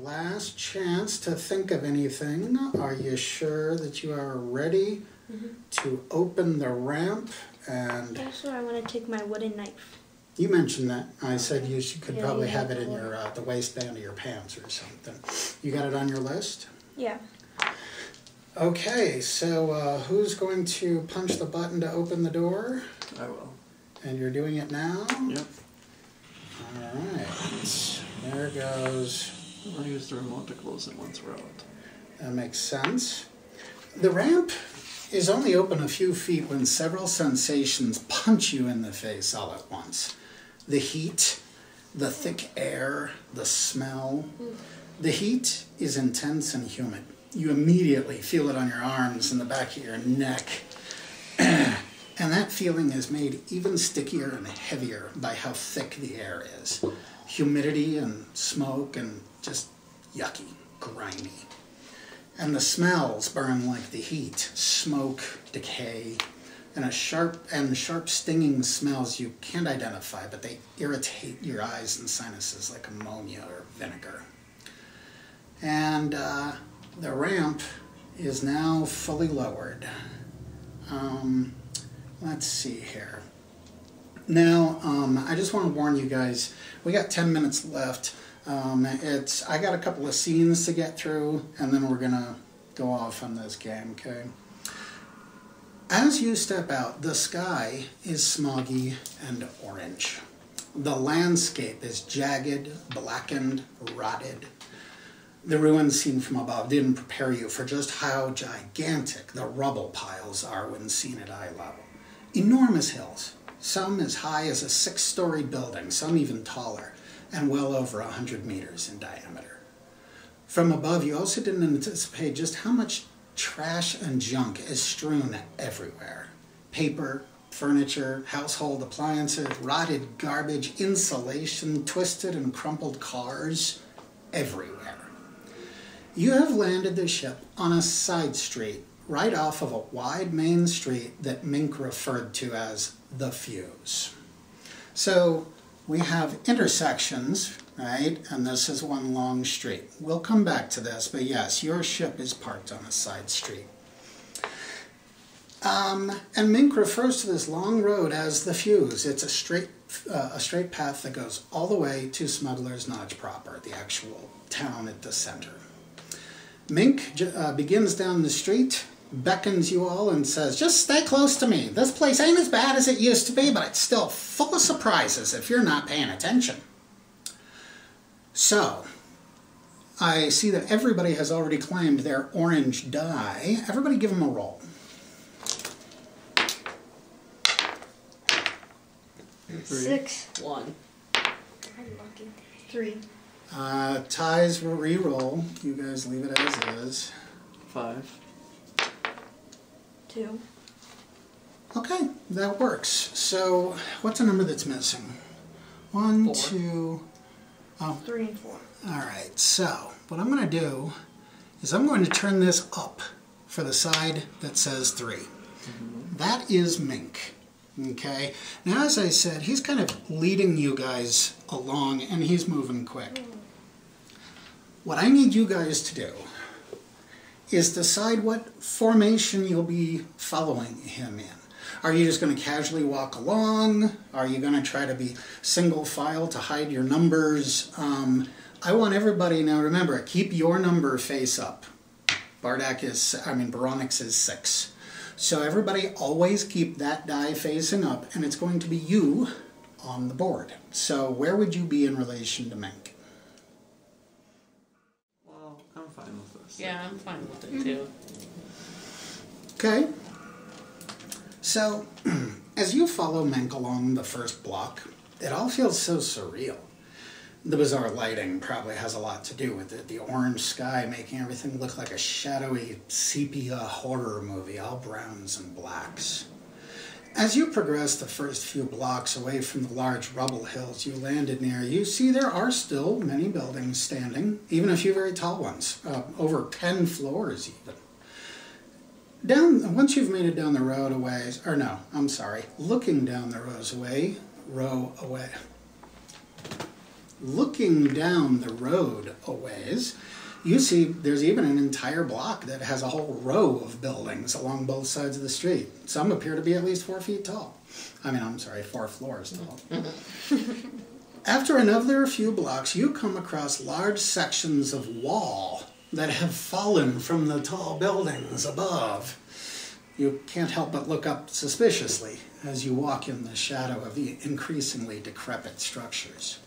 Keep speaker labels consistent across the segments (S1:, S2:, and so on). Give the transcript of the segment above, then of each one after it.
S1: last chance to think of anything. Are you sure that you are ready to open the ramp? And
S2: also, I want to take my wooden knife.
S1: You mentioned that. I said you could probably have it in your the waistband of your pants or something. You got it on your list?
S2: Yeah.
S1: Okay, so who's going to punch the button to open the door?
S3: I will.
S1: And you're doing it now?
S3: Yep.
S1: All right. There goes.
S3: I'll use the remote to close it once we're out.
S1: That makes sense. The ramp is only open a few feet when several sensations punch you in the face all at once. The heat, the thick air, the smell. The heat is intense and humid. You immediately feel it on your arms and the back of your neck. And that feeling is made even stickier and heavier by how thick the air is. Humidity and smoke and just yucky, grimy. And the smells burn like the heat, smoke, decay, and sharp stinging smells you can't identify, but they irritate your eyes and sinuses like ammonia or vinegar. And the ramp is now fully lowered. Let's see here. Now, I just want to warn you guys, we got 10 minutes left. I got a couple of scenes to get through, and then we're gonna go off on this game, okay? As you step out, the sky is smoggy and orange. The landscape is jagged, blackened, rotted. The ruins seen from above didn't prepare you for just how gigantic the rubble piles are when seen at eye level. Enormous hills, some as high as a 6-story building, some even taller, and well over 100 meters in diameter. From above, you also didn't anticipate just how much trash and junk is strewn everywhere. Paper, furniture, household appliances, rotted garbage, insulation, twisted and crumpled cars, everywhere. You have landed the ship on a side street right off of a wide main street that Mink referred to as the Fuse. So we have intersections, right? And this is one long street. We'll come back to this, but yes, your ship is parked on a side street. And Mink refers to this long road as the Fuse. It's a straight path that goes all the way to Smuggler's Notch proper, the actual town at the center. Mink begins down the street, beckons you all and says, just stay close to me. This place ain't as bad as it used to be, but it's still full of surprises if you're not paying attention. So, I see that everybody has already claimed their orange die. Everybody give them a roll.
S2: 6.
S4: 1.
S2: I'm lucky. 3.
S1: Ties will re-roll. You guys leave it as is.
S3: 5.
S2: 2.
S1: Okay, that works. So, what's a number that's missing? 1,
S4: 4.
S1: 2... Oh.
S2: 3 and 4.
S1: Alright, so what I'm going to do is I'm going to turn this up for the side that says 3. That is Mink. Okay? Now, as I said, he's kind of leading you guys along, and he's moving quick. What I need you guys to do is decide what formation you'll be following him in. Are you just going to casually walk along? Are you going to try to be single file to hide your numbers? I want everybody, now remember, keep your number face up. Baronix is 6. So everybody always keep that die facing up, and it's going to be you on the board. So where would you be in relation to Mink?
S3: Well, I'm fine with this.
S4: Yeah, I'm fine with it too.
S1: Okay. So, as you follow Mink along the first block, it all feels so surreal. The bizarre lighting probably has a lot to do with it. The orange sky making everything look like a shadowy sepia horror movie, all browns and blacks. As you progress the first few blocks away from the large rubble hills you landed near, you see there are still many buildings standing, even a few very tall ones, over 10 floors even. Once you've made it down the road a ways, or no, I'm sorry, looking down the row away, looking down the road a ways, you see there's even an entire block that has a whole row of buildings along both sides of the street. Some appear to be at least 4 feet tall. I'm sorry, 4 floors tall. After another few blocks, you come across large sections of wall that have fallen from the tall buildings above. You can't help but look up suspiciously as you walk in the shadow of the increasingly decrepit structures.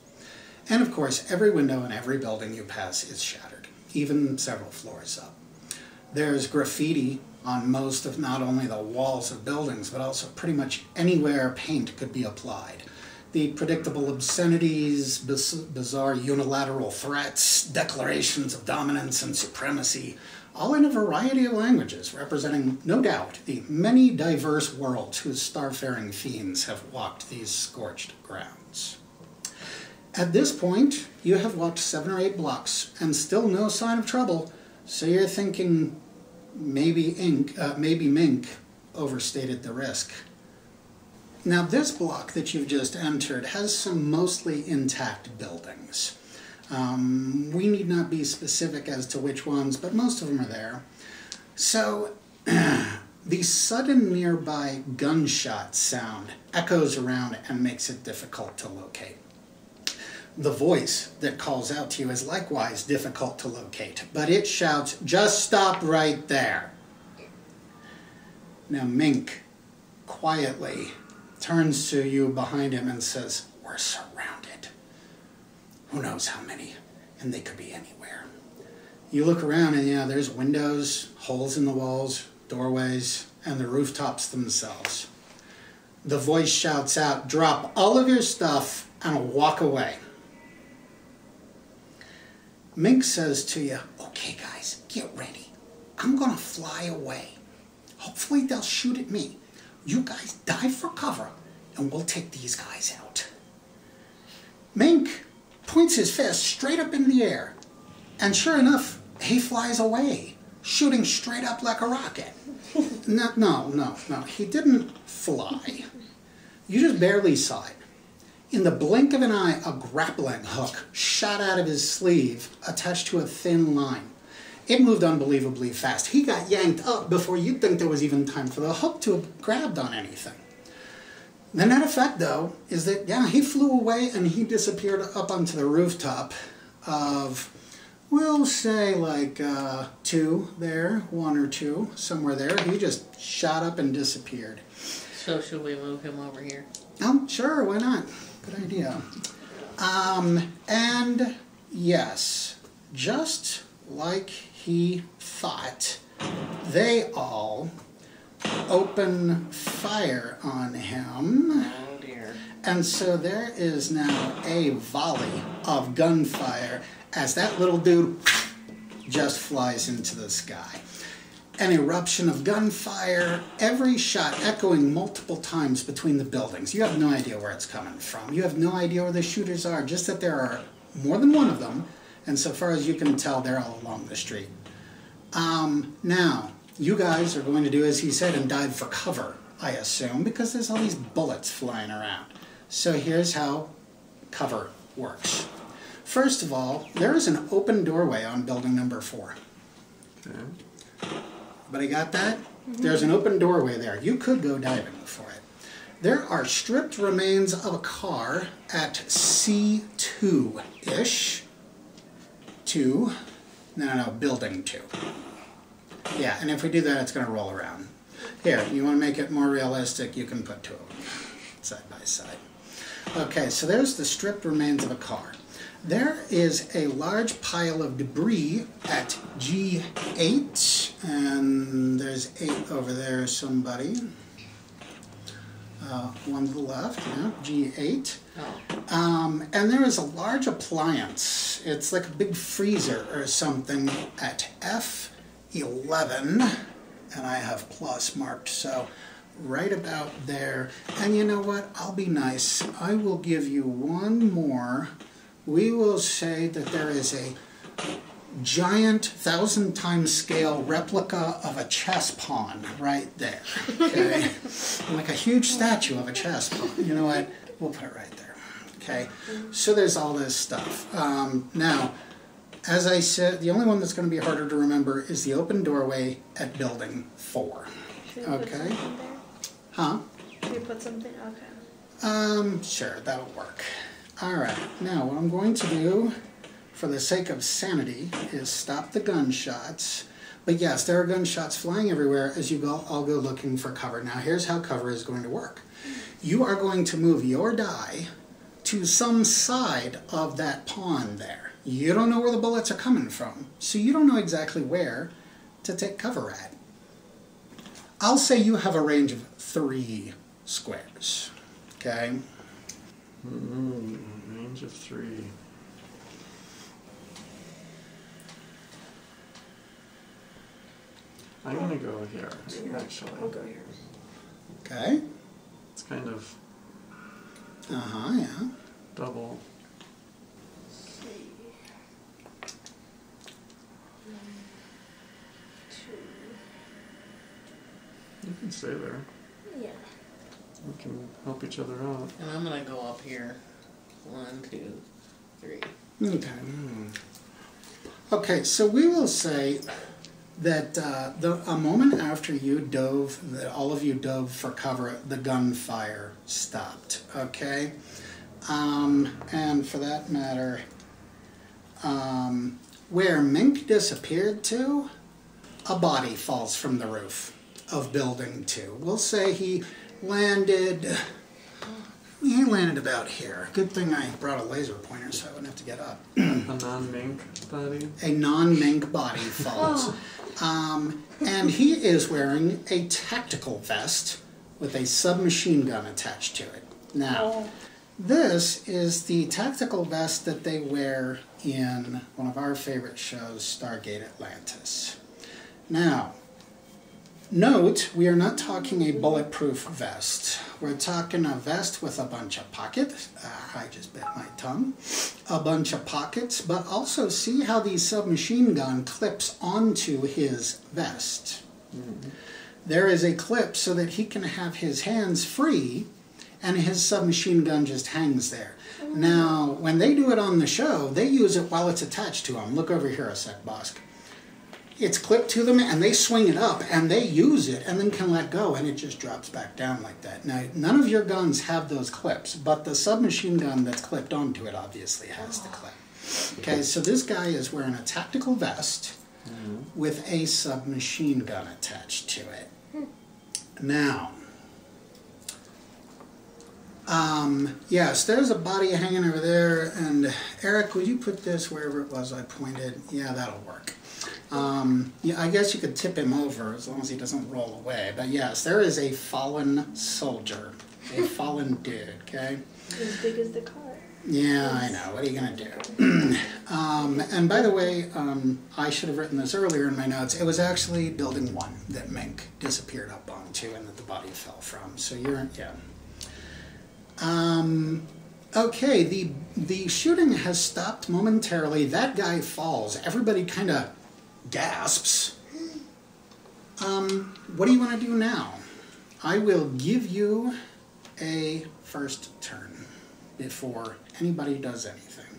S1: And of course, every window in every building you pass is shattered, even several floors up. There's graffiti on most of not only the walls of buildings, but also pretty much anywhere paint could be applied. The predictable obscenities, bizarre unilateral threats, declarations of dominance and supremacy, all in a variety of languages, representing, no doubt, the many diverse worlds whose starfaring fiends have walked these scorched grounds. At this point, you have walked 7 or 8 blocks, and still no sign of trouble, so you're thinking maybe Mink overstated the risk. Now, this block that you've just entered has some mostly intact buildings. We need not be specific as to which ones, but most of them are there. So, the sudden nearby gunshot sound echoes around and makes it difficult to locate. The voice that calls out to you is likewise difficult to locate, but it shouts, "Just stop right there." Now, Mink quietly turns to you behind him and says, "We're surrounded. Who knows how many, and they could be anywhere." You look around and there's windows, holes in the walls, doorways, and the rooftops themselves. The voice shouts out, "Drop all of your stuff and walk away." Mink says to you, "Okay guys, get ready. I'm gonna fly away. Hopefully they'll shoot at me. You guys dive for cover, and we'll take these guys out." Mink points his fist straight up in the air, and sure enough, he flies away, shooting straight up like a rocket. No, he didn't fly. You just barely saw it. In the blink of an eye, a grappling hook shot out of his sleeve, attached to a thin line. It moved unbelievably fast. He got yanked up before you'd think there was even time for the hook to have grabbed on anything. The net effect, though, is that, he flew away and he disappeared up onto the rooftop of, we'll say, like 2 there, 1 or 2, somewhere there. He just shot up and disappeared.
S4: So should we move him over here?
S1: Oh, sure, why not? Good idea. And yes, just like he thought, they all open fire on him.
S4: Oh dear.
S1: And so there is now a volley of gunfire as that little dude just flies into the sky. An eruption of gunfire, every shot echoing multiple times between the buildings. You have no idea where it's coming from. You have no idea where the shooters are, just that there are more than one of them, and so far as you can tell, they're all along the street. Now, you guys are going to do as he said and dive for cover, I assume, because there's all these bullets flying around. So here's how cover works. First of all, there is an open doorway on building number 4.
S3: Okay.
S1: Everybody got that? Mm-hmm. There's an open doorway there. You could go diving for it. There are stripped remains of a car at C2-ish. Building 2. Yeah, and if we do that, it's going to roll around. Here, you want to make it more realistic, you can put 2 of them side by side. Okay, so there's the stripped remains of a car. There is a large pile of debris at G8, and there's 8 over there, somebody. One to the left, G8.
S4: Oh.
S1: And there is a large appliance. It's like a big freezer or something at F11, and I have plus marked, so right about there. And you know what? I'll be nice. I will give you one more. We will say that there is a giant 1,000 times scale replica of a chess pawn right there. Okay? Like a huge statue of a chess pawn. You know what? We'll put it right there. Okay, so there's all this stuff. Now, as I said, the only one that's going to be harder to remember is the open doorway at building 4.
S2: Should we put
S1: Okay.
S2: something there?
S1: Huh?
S2: Should we put something? Okay.
S1: Sure, that'll work. All right, now what I'm going to do, for the sake of sanity, is stop the gunshots. But yes, there are gunshots flying everywhere as you go. I'll go looking for cover. Now here's how cover is going to work. You are going to move your die to some side of that pond there. You don't know where the bullets are coming from, so you don't know exactly where to take cover at. I'll say you have a range of 3 squares, okay?
S3: Range of 3. I'm gonna go here, actually.
S2: I'll go here.
S1: Okay?
S3: It's kind of
S1: Uh-huh, yeah.
S3: double. You can stay there.
S2: Yeah.
S3: We can help each other out.
S4: And I'm gonna go up here. 1, 2, 3.
S1: Okay. Okay, so we will say that a moment after you dove, that all of you dove for cover, the gunfire stopped, okay? And for that matter, where Mink disappeared to, a body falls from the roof of building 2. We'll say he landed about here. Good thing I brought a laser pointer so I wouldn't have to get up.
S3: A non-mink body?
S1: A non-mink body falls. And he is wearing a tactical vest with a submachine gun attached to it. Now, this is the tactical vest that they wear in one of our favorite shows, Stargate Atlantis. Now, note, we are not talking a bulletproof vest. We're talking a vest with a bunch of pockets. I just bit my tongue. A bunch of pockets, but also see how the submachine gun clips onto his vest. There is a clip so that he can have his hands free and his submachine gun just hangs there. Now, when they do it on the show, they use it while it's attached to him. Look over here a sec, Bosk. It's clipped to them and they swing it up and they use it and then can let go and it just drops back down like that. Now, none of your guns have those clips, but the submachine gun that's clipped onto it obviously has the clip. Okay, so this guy is wearing a tactical vest with a submachine gun attached to it. Now, yes, there's a body hanging over there, and Eric, would you put this wherever it was I pointed? Yeah, that'll work. Yeah, I guess you could tip him over as long as he doesn't roll away. But yes, there is a fallen soldier, a fallen dude, okay?
S2: As big as the car.
S1: Yeah, I know. What are you going to do? And by the way, I should have written this earlier in my notes. It was actually building 1 that Mink disappeared up onto and that the body fell from. So you're, yeah. Okay, the shooting has stopped momentarily. That guy falls. Everybody kind of gasps. What do you want to do now? I will give you a first turn before anybody does anything.